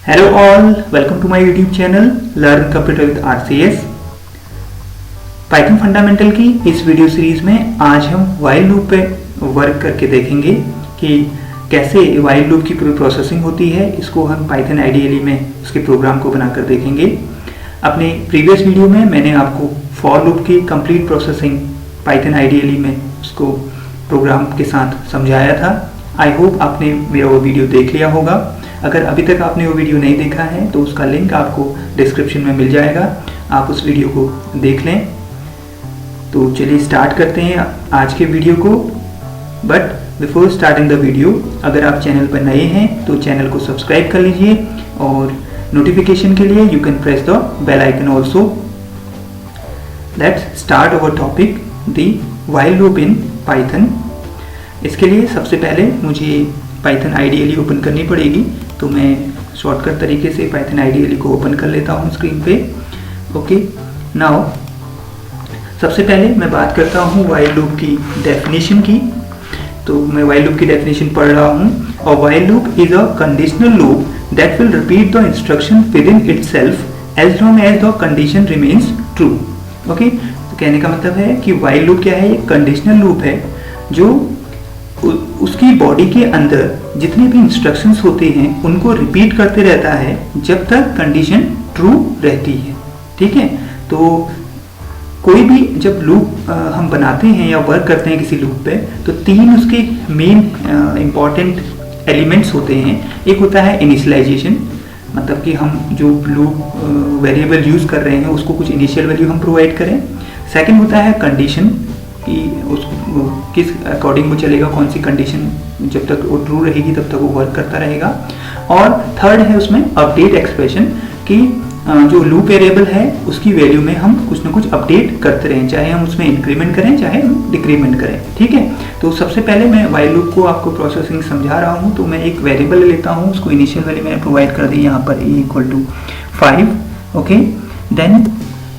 Hello all, welcome to my YouTube channel Learn Computer with RCS। Python fundamental की इस video series में आज हम वाइल लूप पे वर्क करके देखेंगे कि कैसे वाइल लूप की पूरी प्रोसेसिंग होती है। इसको हम पाइथन आईडीएलई में उसके प्रोग्राम को बनाकर देखेंगे। अपने प्रीवियस वीडियो में मैंने आपको फॉर लूप की कंप्लीट प्रोसेसिंग पाइथन आईडीएलई में उसको प्रोग्राम के साथ समझाया था। आई होप आपने मेरा वो वीडियो देख लिया होगा। अगर अभी तक आपने वो वीडियो नहीं देखा है तो उसका लिंक आपको डिस्क्रिप्शन में मिल जाएगा, आप उस वीडियो को देख लें। तो चलिए स्टार्ट करते हैं आज के वीडियो को। But before starting the video, अगर आप चैनल पर नए हैं तो चैनल को सब्सक्राइब कर लीजिए और नोटिफिकेशन के लिए you can press the bell icon also. Let's start our topic the while loop in Python. इसके लिए सबसे पहले मुझे पाइथन आईडीएलई ओपन करनी पड़ेगी, तो मैं शॉर्टकट तरीके से पाइथन आईडीएलई को ओपन कर लेता हूँ स्क्रीन पे। ओके, नाउ सबसे पहले मैं बात करता हूँ व्हाइल लूप की डेफिनेशन की। तो मैं व्हाइल लूप की डेफिनेशन पढ़ रहा हूँ। और while loop is a conditional loop that will repeat the instruction within itself as long as the condition remains true. Okay, तो कहने का मतलब है कि व्हाइल लूप क्या है, एक कंडीशनल लूप है जो उसकी बॉडी के अंदर जितने भी इंस्ट्रक्शंस होते हैं उनको रिपीट करते रहता है जब तक कंडीशन ट्रू रहती है। ठीक है, तो कोई भी जब लूप हम बनाते हैं या वर्क करते हैं किसी लूप पे, तो तीन उसके मेन इंपॉर्टेंट एलिमेंट्स होते हैं। एक होता है इनिशियलाइजेशन, मतलब कि हम जो लूप वेरिएबल यूज कर रहे हैं उसको कुछ इनिशियल वैल्यू हम प्रोवाइड करें। सेकंड होता है कंडीशन, कि उस किस अकॉर्डिंग वो चलेगा, कौन सी कंडीशन जब तक वो ट्रू रहेगी तब तक वो वर्क करता रहेगा। और थर्ड है उसमें अपडेट एक्सप्रेशन, कि जो लूप वेरिएबल है उसकी वैल्यू में हम कुछ ना कुछ अपडेट करते रहें, चाहे हम उसमें इंक्रीमेंट करें चाहे हम डिक्रीमेंट करें। ठीक है, तो सबसे पहले मैं व्हाइल लूप को आपको प्रोसेसिंग समझा रहा हूँ। तो मैं एक वेरिएबल ले लेता हूँ, उसको इनिशियल वैल्यू मैंने प्रोवाइड कर दी यहाँ पर a=5। ओके, देन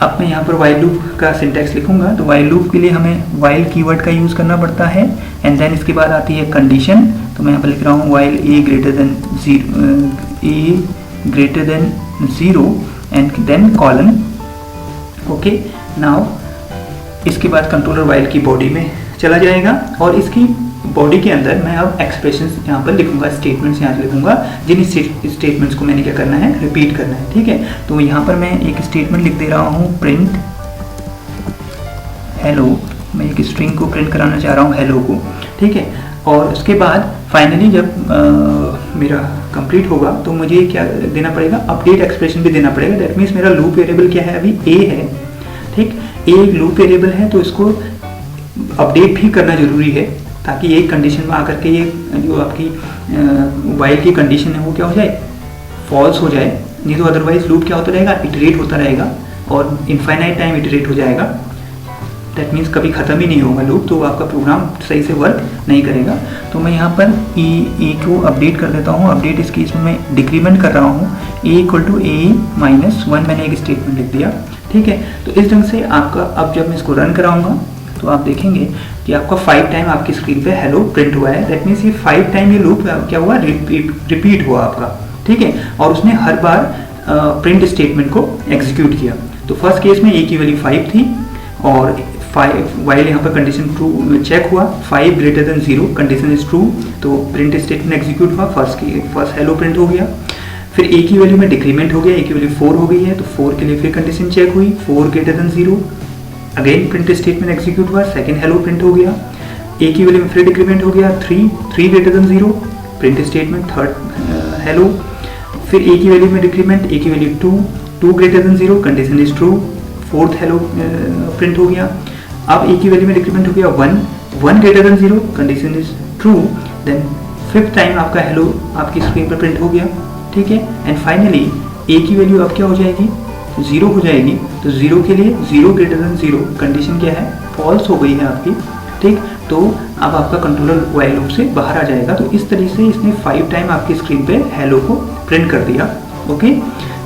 अब मैं यहाँ पर व्हाइल लूप का सिंटैक्स लिखूंगा। तो व्हाइल लूप के लिए हमें व्हाइल कीवर्ड का यूज़ करना पड़ता है। एंड देन इसके बाद आती है कंडीशन। तो मैं यहाँ पर लिख रहा हूँ while a greater than 0 and then colon. Okay, now इसके बाद कंट्रोलर व्हाइल की बॉडी में चला जाएगा और इसकी बॉडी के अंदर मैं अब एक्सप्रेशंस यहाँ पर लिखूंगा, स्टेटमेंट्स यहाँ लिखूंगा, जिन स्टेटमेंट्स को मैंने क्या करना है, रिपीट करना है। ठीक है, तो यहाँ पर मैं एक स्टेटमेंट लिख दे रहा हूँ, प्रिंट हेलो। मैं एक स्ट्रिंग को प्रिंट कराना चाह रहा हूँ, हेलो को। ठीक है, और उसके बाद फाइनली जब मेरा कंप्लीट होगा तो मुझे क्या देना पड़ेगा, अपडेट एक्सप्रेशन भी देना पड़ेगा। दैट मीन्स मेरा लूप वेरिएबल क्या है, अभी ए है। ठीक, ए एक लूप वेरिएबल है तो इसको अपडेट भी करना जरूरी है, ताकि एक कंडीशन में आकर के ये जो आपकी व्हाइल की कंडीशन है वो क्या हो जाए, फॉल्स हो जाए। नहीं तो अदरवाइज लूप क्या होता रहेगा, इटरेट होता रहेगा और इनफाइनाइट टाइम इटरेट हो जाएगा। दैट मीन्स कभी ख़त्म ही नहीं होगा लूप, तो आपका प्रोग्राम सही से वर्क नहीं करेगा। तो मैं यहाँ पर ई को अपडेट कर देता हूँ। अपडेट इस केस में मैं डिक्रीमेंट कर रहा हूँ, a=a-1 मैंने एक स्टेटमेंट लिख दिया। ठीक है, तो इस ढंग से आपका अब जब मैं इसको रन कराऊंगा तो आप देखेंगे कि आपका 5 टाइम आपकी स्क्रीन पे हेलो प्रिंट हुआ है। दैट मीन्स ये 5 टाइम ये लूप क्या हुआ, रिपीट हुआ आपका। ठीक है, और उसने हर बार प्रिंट स्टेटमेंट को एग्जीक्यूट किया। तो फर्स्ट केस में a की वैल्यू 5 थी और 5 वाइल यहाँ पर कंडीशन ट्रू चेक हुआ, 5 greater than 0 condition is true, तो प्रिंट स्टेटमेंट एग्जीक्यूट हुआ, फर्स्ट हेलो प्रिंट हो गया। फिर a की वैल्यू में डिक्रीमेंट हो गया, a की वैल्यू 4 हो गई है, तो 4 के लिए फिर कंडीशन चेक हुई, 4 greater than 0, again print statement execute हुआ, सेकंड हेलो प्रिंट हो गया। a की वैल्यू में फिर डिक्रीमेंट हो गया, 3 greater than 0, print statement third hello. फिर a की वैल्यू में डिक्रीमेंट, a की value 2 greater than 0 condition is true, fourth hello print हो गया। अब a की वैल्यू में डिक्रीमेंट हो गया 1 greater than 0 condition is true, then fifth time आपका हेलो आपकी स्क्रीन पर प्रिंट हो गया। ठीक है, एंड फाइनली a की वैल्यू अब क्या हो जाएगी, 0 हो जाएगी। तो 0 के लिए 0 ग्रेटर देन 0 कंडीशन क्या है, फॉल्स हो गई है आपकी। ठीक, तो अब आपका कंट्रोलर व्हाइल लूप से बाहर आ जाएगा। तो इस तरीके से इसने 5 टाइम आपकी स्क्रीन पे हेलो को प्रिंट कर दिया। ओके,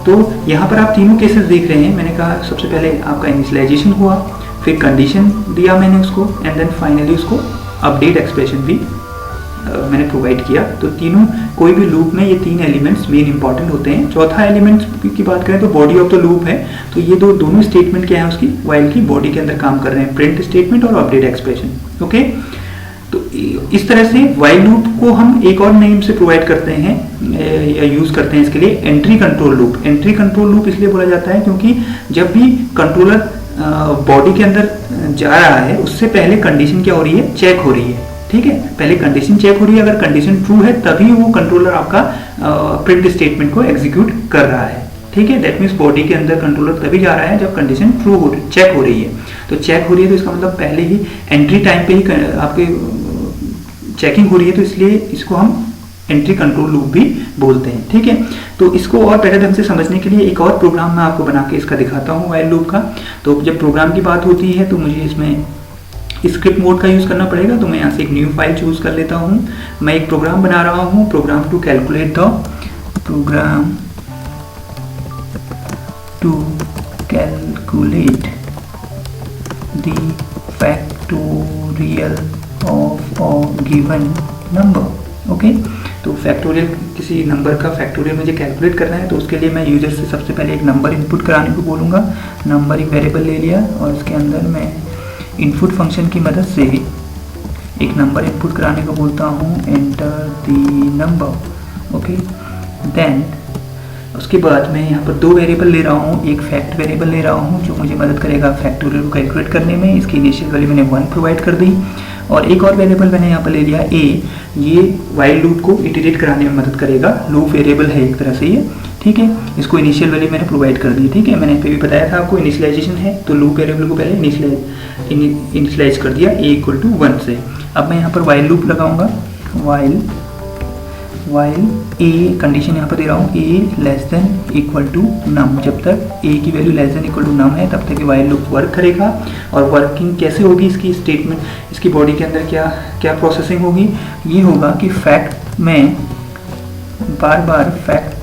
तो यहाँ पर आप तीनों केसेस देख रहे हैं। मैंने कहा सबसे पहले आपका इनिशियलाइजेशन हुआ, फिर कंडीशन दिया मैंने उसको, एंड देन फाइनली उसको अपडेट एक्सप्रेशन भी मैंने प्रोवाइड किया। तो तीनों, कोई भी लूप में ये 3 एलिमेंट्स मेन इंपॉर्टेंट होते हैं। चौथा एलिमेंट की बात करें तो बॉडी ऑफ द लूप है। तो ये दोनों स्टेटमेंट क्या है उसकी, वाइल की बॉडी के अंदर काम कर रहे हैं, प्रिंट स्टेटमेंट और अपडेट एक्सप्रेशन। ओके, तो इस तरह से वाइल लूप को हम एक और नेम से प्रोवाइड करते हैं या यूज करते हैं इसके लिए, entry control loop. Entry control loop इसलिए बोला जाता है क्योंकि जब भी कंट्रोलर बॉडी के अंदर जा रहा है उससे पहले कंडीशन क्या हो रही है, चेक हो रही है। ठीक है, पहले कंडीशन चेक हो रही है, अगर कंडीशन ट्रू है तभी वो कंट्रोलर आपका प्रिंट स्टेटमेंट को एग्जीक्यूट कर रहा है। ठीक है, दैट मीन्स बॉडी के अंदर कंट्रोलर तभी जा रहा है जब कंडीशन ट्रू हो, चेक हो रही है। तो चेक हो रही है तो इसका मतलब पहले ही एंट्री टाइम पे ही आपके चेकिंग हो रही है, तो इसलिए इसको हम एंट्री कंट्रोल लूप भी बोलते हैं। ठीक है, तो इसको और बेहतर ढंग से समझने के लिए एक और प्रोग्राम मैं आपको बना के इसका दिखाता हूँ वाइल लूप का। तो जब प्रोग्राम की बात होती है तो मुझे इसमें स्क्रिप्ट मोड का यूज़ करना पड़ेगा। तो मैं यहाँ से एक न्यू फाइल चूज़ कर लेता हूँ। मैं एक प्रोग्राम बना रहा हूँ, program to calculate the factorial of a given number. Okay, तो फैक्टोरियल, किसी नंबर का फैक्टोरियल मुझे कैलकुलेट करना है। तो उसके लिए मैं यूजर से सबसे पहले एक नंबर इनपुट कराने को बोलूँगा। नंबर एक वेरिएबल ले लिया और इसके अंदर मैं इनपुट फंक्शन की मदद से एक नंबर इनपुट कराने को बोलता हूँ, enter the number. Okay, then उसके बाद मैं यहाँ पर 2 वेरिएबल ले रहा हूँ। एक फैक्ट वेरिएबल ले रहा हूँ जो मुझे मदद करेगा फैक्टोरियल को कैलकुलेट करने में, इसकी इनिशियल वैल्यू मैंने 1 प्रोवाइड कर दी। और एक और वेरिएबल मैंने यहाँ पर ले लिया a, ये वाइल लूप को इटरेट कराने में मदद करेगा, लूप वेरिएबल है एक तरह से ये। ठीक है, इसको इनिशियल वैल्यू मैंने प्रोवाइड कर दी। ठीक है, मैंने पे भी बताया था आपको इनिशियलाइजेशन है, तो लूप वेरिएबल को पहले इनिशियलाइज कर दिया a = 1 से। अब मैं यहाँ पर वाइल लूप लगाऊंगा, वाइल a कंडीशन यहाँ पर दे रहा हूँ a <= num। जब तक a की वैल्यू <= num है तब तक वाइल लूप वर्क करेगा। और वर्किंग कैसे होगी इसकी स्टेटमेंट, इसकी बॉडी के अंदर क्या प्रोसेसिंग होगी, ये होगा कि फैक्ट में बार बार फैक्ट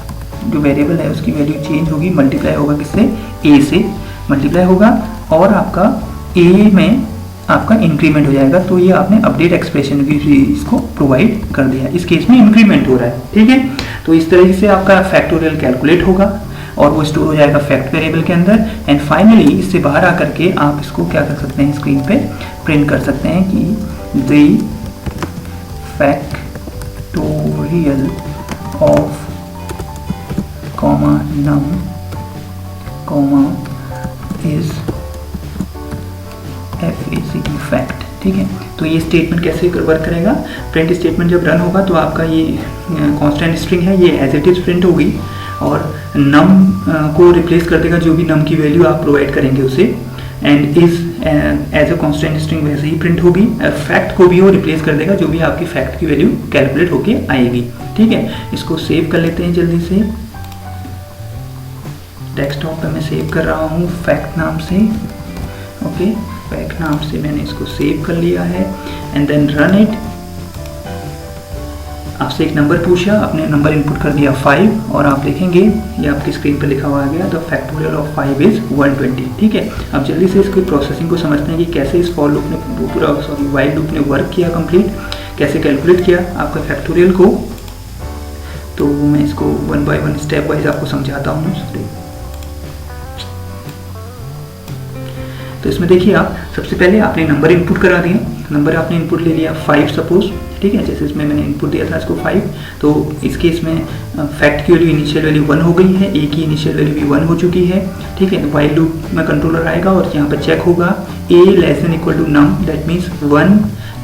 जो वेरिएबल है उसकी वैल्यू चेंज होगी, मल्टीप्लाई होगा किससे, a से मल्टीप्लाई होगा और आपका a में आपका इंक्रीमेंट हो जाएगा। तो ये आपने अपडेट एक्सप्रेशन भी इसको प्रोवाइड कर दिया, इस केस में इंक्रीमेंट हो रहा है। ठीक है, तो इस तरह से आपका फैक्टोरियल कैलकुलेट होगा और वो स्टोर हो जाएगा फैक्ट वेरिएबल के अंदर। एंड फाइनली इससे बाहर आकर के आप इसको क्या कर सकते हैं, स्क्रीन पे प्रिंट कर सकते हैं कि the factorial of num is fact. ठीक है, तो ये स्टेटमेंट कैसे वर्क करेगा, प्रिंट स्टेटमेंट जब रन होगा तो आपका ये कांस्टेंट स्ट्रिंग है, ये एज इट इज प्रिंट होगी और नम को रिप्लेस कर देगा जो भी नम की वैल्यू आप प्रोवाइड करेंगे उसे, and is as a constant string वैसे ही प्रिंट होगी। फैक्ट को भी वो रिप्लेस कर देगा जो भी आपकी फैक्ट की वैल्यू कैलकुलेट होके आएगी। ठीक है, इसको सेव कर लेते हैं जल्दी से। डेस्कटॉप पे मैं सेव कर रहा हूँ फैक्ट नाम से। ओके, फैक्ट नाम से मैंने इसको सेव कर लिया है एंड देन रन इट। आपसे एक नंबर पूछा, आपने नंबर इनपुट कर दिया 5 और आप देखेंगे ये आपकी स्क्रीन पर लिखा हुआ आ गया द फैक्टोरियल ऑफ 5 इज 120। ठीक है, अब जल्दी से इसकी प्रोसेसिंग को समझते हैं कि कैसे इस फॉर लूप ने पूरा वाइल लूप ने वर्क किया कंप्लीट, कैसे कैलकुलेट किया आपका फैक्टोरियल को। तो मैं इसको 1 बाय 1 स्टेप वाइज आपको समझाता हूँ। तो इसमें देखिए आप सबसे पहले आपने नंबर इनपुट करा दिया, नंबर आपने इनपुट ले लिया 5 सपोज। ठीक है, जैसे इसमें मैंने इनपुट दिया था इसको 5, तो इस केस में फैक्ट की वैल्यू इनिशियल वैल्यू 1 हो गई है, ए की इनिशियल वैल्यू भी 1 हो चुकी है। ठीक है, वाइल लूप में कंट्रोलर आएगा और यहाँ पर चेक होगा a <= num, that means 1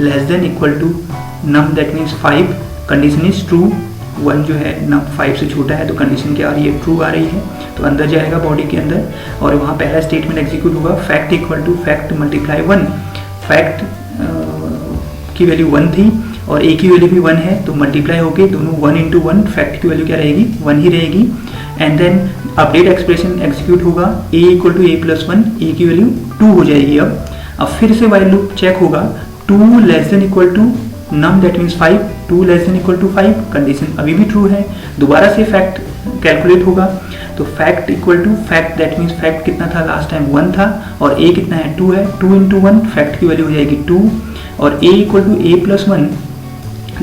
<= num, that means 5, condition is true. 1 जो है नम 5 से छोटा है तो कंडीशन क्या आ रही है, ट्रू आ रही है। तो अंदर जाएगा बॉडी के अंदर और वहाँ पहला स्टेटमेंट एग्जीक्यूट होगा, फैक्ट = फैक्ट × 1। फैक्ट की वैल्यू 1 थी और ए की वैल्यू भी 1 है, तो मल्टीप्लाई होके दोनों 1 × 1, फैक्ट की वैल्यू क्या रहेगी, 1 ही रहेगी। And then update expression execute होगा, a = a+1, ए की वैल्यू 2 हो जाएगी। अब फिर से वाइल लूप चेक होगा, 2 <= num, दैट मीन्स 5, 2 <= 5, कंडीशन अभी भी ट्रू है। दोबारा से फैक्ट कैलकुलेट होगा, तो fact = fact, that means fact कितना था लास्ट टाइम 1 था और a कितना है 2 है, 2 × 1, फैक्ट की वैल्यू हो जाएगी 2 और a = a+1,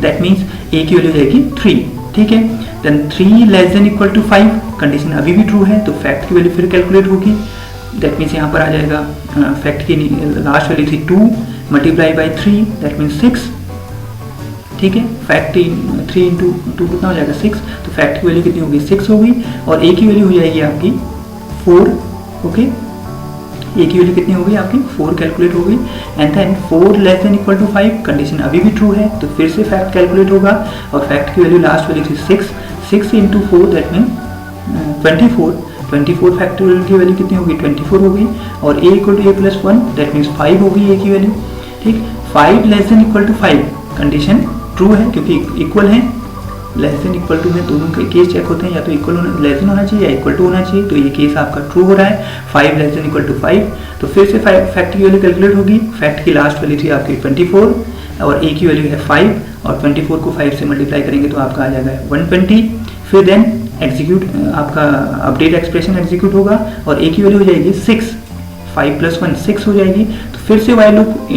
दैट मीन्स ए की वैल्यू जाएगी 3, ठीक है। Then 3 less than equal to 5, condition अभी भी ट्रू है, तो फैक्ट की वैल्यू फिर कैलकुलेट होगी। दैट मीन्स यहाँ पर आ जाएगा फैक्ट की लास्ट वैल्यू थी 2 मल्टीप्लाई बाई 3, दैट मीन्स 6, ठीक है। फैक्ट 3 इंटू 2 कितना हो जाएगा 6, तो फैक्ट की वैल्यू कितनी होगी 6 होगी, और ए की वैल्यू हो जाएगी आपकी 4, ओके। ए की वैल्यू कितनी होगी आपकी 4 कैलकुलेट होगी। And then 4 less than equal to 5, condition अभी भी ट्रू है, तो फिर से फैक्ट कैलकुलेट होगा, और फैक्ट की वैल्यू लास्ट वैल्यू थी 6 इंटू 4 दैट मीन 24 फैक्टोरियल की वैल्यू कितनी होगी 24 होगी, और a equal to a plus 1 that means 5 होगी ए की वैल्यू, ठीक। 5 less than equal to 5, condition true है क्योंकि इक्वल है। लेस देन इक्वल टू में दोनों के केस चेक होते हैं, या तो इक्वल होना लेस देन होना चाहिए या इक्वल टू होना चाहिए, तो ये केस आपका ट्रू हो रहा है। 5 लेस देन इक्वल टू 5, तो फिर से फैक्ट की वैल्यू कैलकुलेट होगी। फैक्ट की लास्ट वैल्यू थी आपकी 24, और ए की वैल्यू है 5, और 24 को 5 से मल्टीप्लाई करेंगे तो आपका आ जाएगा 120। फिर देन एग्जीक्यूट आपका अपडेट एक्सप्रेशन एग्जीक्यूट होगा, और ए की वैल्यू हो जाएगी 6, 5 प्लस 1 6 हो जाएगी, तो फिर से वाइल लूप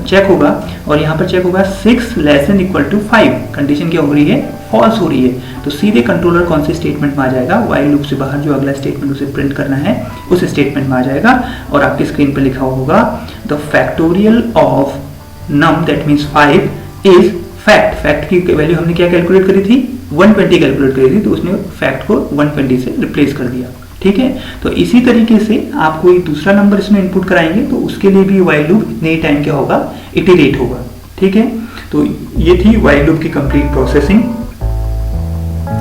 चेक होगा, और यहाँ पर चेक होगा 6 less than equal to 5, condition क्या हो रही है फॉल्स हो रही है, तो सीधे कंट्रोलर कौन से स्टेटमेंट में आ जाएगा, वाइल लूप से बाहर जो अगला स्टेटमेंट उसे प्रिंट करना है उस स्टेटमेंट में आ जाएगा, और आपकी स्क्रीन पर लिखा होगा the factorial of num that means 5 is fact. Fact की वैल्यू हमने क्या कैलकुलेट करी थी 120 कैलकुलेट करी थी, तो उसने फैक्ट को 120 से रिप्लेस कर दिया, ठीक है। तो इसी तरीके से आप कोई दूसरा नंबर इसमें इनपुट कराएंगे तो उसके लिए भी वाइल लूप इतने ही टाइम क्या होगा इटरेट होगा, ठीक है। तो ये थी वाइल लूप की कंप्लीट प्रोसेसिंग।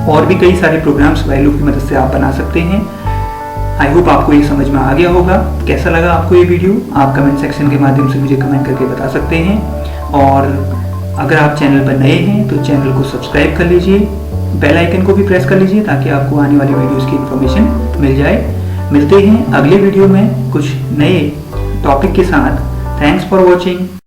और भी कई सारे प्रोग्राम्स वाइल लूप की मदद से आप बना सकते हैं। आई होप आपको ये समझ में आ गया होगा। कैसा लगा आपको ये वीडियो आप कमेंट सेक्शन के माध्यम से मुझे कमेंट करके बता सकते हैं, और अगर आप चैनल पर नए हैं तो चैनल को सब्सक्राइब कर लीजिए, बेल आइकन को भी प्रेस कर लीजिए ताकि आपको आने वाली वीडियोस की इन्फॉर्मेशन मिल जाए। मिलते हैं अगले वीडियो में कुछ नए टॉपिक के साथ। Thanks for watching.